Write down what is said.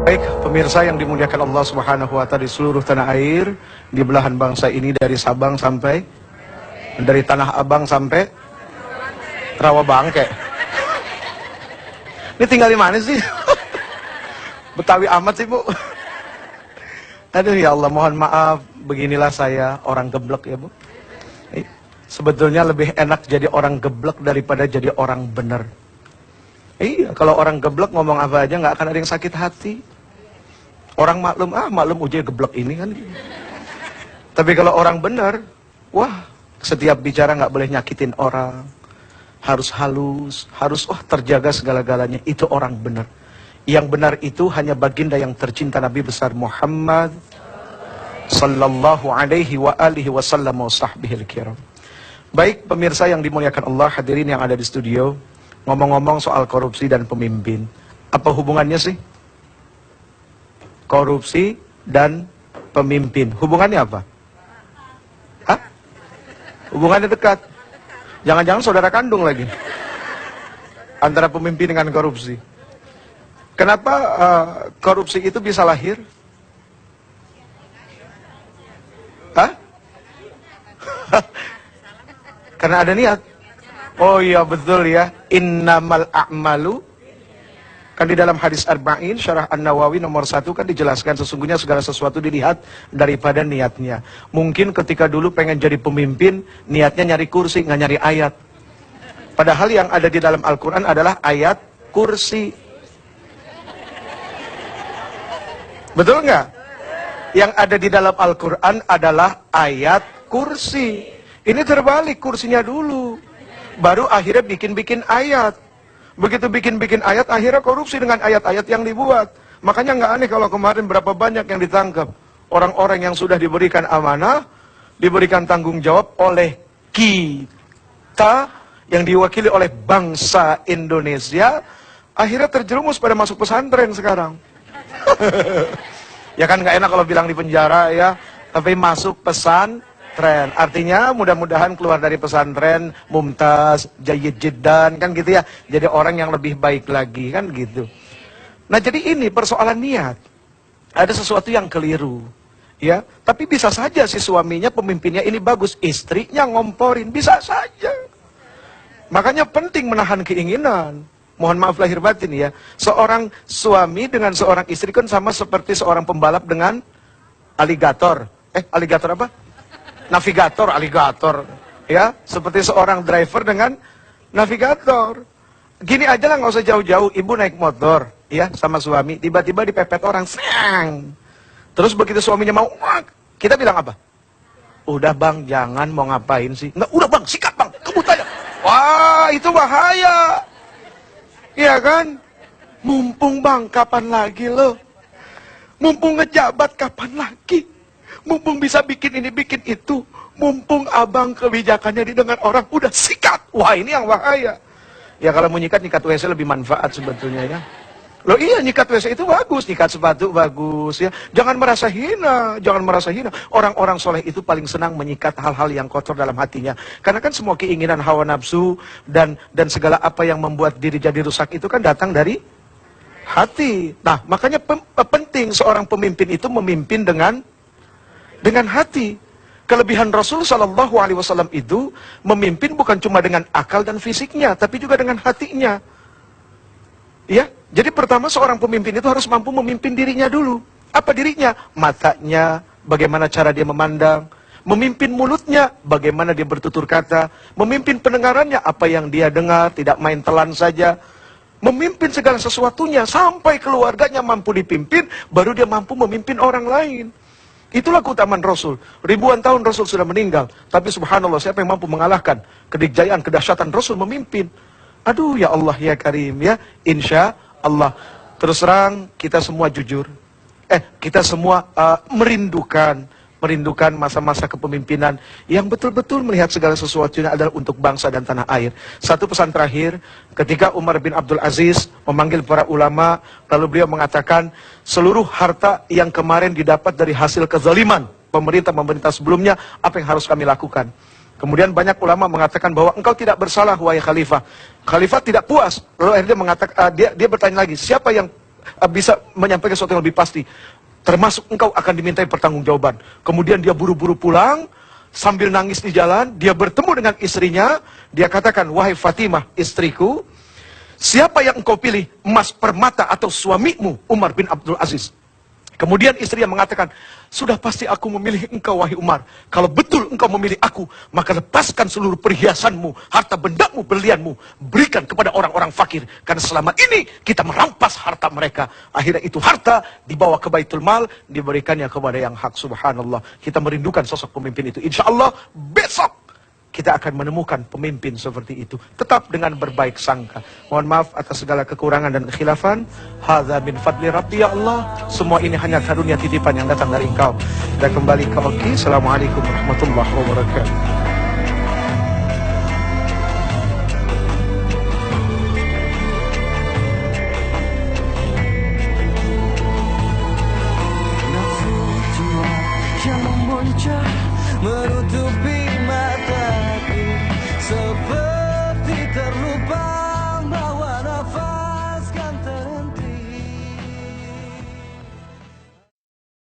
Baik, pemirsa yang dimuliakan Allah Subhanahu wa Ta'ala di seluruh tanah air, di belahan bangsa ini dari Sabang sampai dari Tanah Abang sampai Rawabangke. Ini tinggal di mana sih? Betawi amat sih, Bu. Aduh ya Allah, mohon maaf, beginilah saya orang geblek ya, Bu. Sebetulnya lebih enak jadi orang geblek daripada jadi orang benar. Iya, kalau orang geblek ngomong apa aja nggak akan ada yang sakit hati. Orang maklum, maklum ujir geblek ini kan. Tapi kalau orang benar, wah, setiap bicara nggak boleh nyakitin orang. Harus halus, harus terjaga segala-galanya. Itu orang benar. Yang benar itu hanya baginda yang tercinta Nabi besar Muhammad sallallahu alaihi wa alihi wasallam wa sahbihil kiram. Baik pemirsa yang dimuliakan Allah, hadirin yang ada di studio, ngomong-ngomong soal korupsi dan pemimpin. Apa hubungannya sih? Korupsi dan pemimpin. Hubungannya apa? Hah? Hubungannya dekat. Jangan-jangan saudara kandung lagi. Antara pemimpin dengan korupsi. Kenapa korupsi itu bisa lahir? Hah? Karena ada niat. Oh iya betul ya. Innamal a'malu. Kan di dalam hadis Arba'in, Syarah An-Nawawi nomor 1 kan dijelaskan sesungguhnya segala sesuatu dilihat daripada niatnya. Mungkin ketika dulu pengen jadi pemimpin, niatnya nyari kursi, nggak nyari ayat. Padahal yang ada di dalam Al-Quran adalah ayat kursi. Betul nggak? Yang ada di dalam Al-Quran adalah ayat kursi. Ini terbalik, kursinya dulu. Baru akhirnya bikin-bikin ayat. Begitu bikin-bikin ayat, akhirnya korupsi dengan ayat-ayat yang dibuat. Makanya nggak aneh kalau kemarin berapa banyak yang ditangkap. Orang-orang yang sudah diberikan amanah, diberikan tanggung jawab oleh kita, yang diwakili oleh bangsa Indonesia, akhirnya terjerumus pada masuk pesantren sekarang. Ya kan nggak enak kalau bilang di penjara ya, tapi masuk pesantren. Artinya mudah-mudahan keluar dari pesantren mumtaz, jayyid jiddan, kan gitu ya. Jadi orang yang lebih baik lagi, kan gitu. Nah jadi ini persoalan niat. Ada sesuatu yang keliru. Ya, tapi bisa saja si suaminya, pemimpinnya ini bagus, istrinya ngomporin, bisa saja. Makanya penting menahan keinginan. Mohon maaf lahir batin ya. Seorang suami dengan seorang istri kan sama seperti seorang pembalap dengan aligator. Aligator apa? Navigator, aligator, ya, seperti seorang driver dengan navigator. Gini aja lah, nggak usah jauh-jauh. Ibu naik motor, ya, sama suami, tiba-tiba dipepet orang, sang. Terus begitu suaminya mau, kita bilang apa? Udah bang, jangan, mau ngapain sih? Nggak, udah bang, sikat bang, kebut aja. Wah, itu bahaya, iya kan? Mumpung bang, kapan lagi lo? Mumpung ngejabat, kapan lagi? Mumpung bisa bikin ini, bikin itu. Mumpung abang kebijakannya didengar orang, udah sikat. Wah, ini yang bahaya. Ya kalau mau nyikat WC lebih manfaat sebetulnya ya. Loh iya, nyikat WC itu bagus, nyikat sepatu bagus ya. Jangan merasa hina, jangan merasa hina. Orang-orang soleh itu paling senang menyikat hal-hal yang kotor dalam hatinya. Karena kan semua keinginan hawa nafsu dan segala apa yang membuat diri jadi rusak itu kan datang dari hati. Nah, makanya penting seorang pemimpin itu memimpin dengan hati. Kelebihan Rasul Shallallahu Alaihi Wasallam itu memimpin bukan cuma dengan akal dan fisiknya, tapi juga dengan hatinya. Ya, jadi pertama seorang pemimpin itu harus mampu memimpin dirinya dulu. Apa dirinya? Matanya, bagaimana cara dia memandang. Memimpin mulutnya, bagaimana dia bertutur kata. Memimpin pendengarannya, apa yang dia dengar, tidak main telan saja. Memimpin segala sesuatunya, sampai keluarganya mampu dipimpin, baru dia mampu memimpin orang lain. Itulah keutamaan Rasul. Ribuan tahun Rasul sudah meninggal. Tapi subhanallah, siapa yang mampu mengalahkan kedikjayaan, kedahsyatan Rasul memimpin? Aduh ya Allah ya Karim ya. Insya Allah. Terus terang kita semua jujur. Kita semua merindukan masa-masa kepemimpinan yang betul-betul melihat segala sesuatunya adalah untuk bangsa dan tanah air. Satu pesan terakhir, ketika Umar bin Abdul Aziz memanggil para ulama, lalu beliau mengatakan, seluruh harta yang kemarin didapat dari hasil kezaliman pemerintah sebelumnya, apa yang harus kami lakukan? Kemudian banyak ulama mengatakan bahwa engkau tidak bersalah wahai khalifah. Khalifah tidak puas. Lalu akhirnya mengatakan, dia bertanya lagi, siapa yang bisa menyampaikan sesuatu yang lebih pasti. Termasuk engkau akan dimintai pertanggungjawaban. Kemudian dia buru-buru pulang, sambil nangis di jalan, dia bertemu dengan istrinya, dia katakan, wahai Fatimah, istriku, siapa yang engkau pilih, emas permata atau suamimu, Umar bin Abdul Aziz? Kemudian istrinya mengatakan, sudah pasti aku memilih engkau wahai Umar. Kalau betul engkau memilih aku, maka lepaskan seluruh perhiasanmu, harta bendamu, berlianmu, berikan kepada orang-orang fakir. Karena selama ini kita merampas harta mereka. Akhirnya itu harta dibawa ke Baitul Mal, diberikannya kepada yang hak. Subhanallah. Kita merindukan sosok pemimpin itu. Insya Allah besok kita akan menemukan pemimpin seperti itu. Tetap dengan berbaik sangka. Mohon maaf atas segala kekurangan dan kekhilafan. Hadza min fadli Rabbi ya Allah. Semua ini hanya karunia titipan yang datang dari Engkau. Kita kembali ke Oki. Assalamualaikum warahmatullahi wabarakatuh. Nafsu jiwa yang memuncak menutupi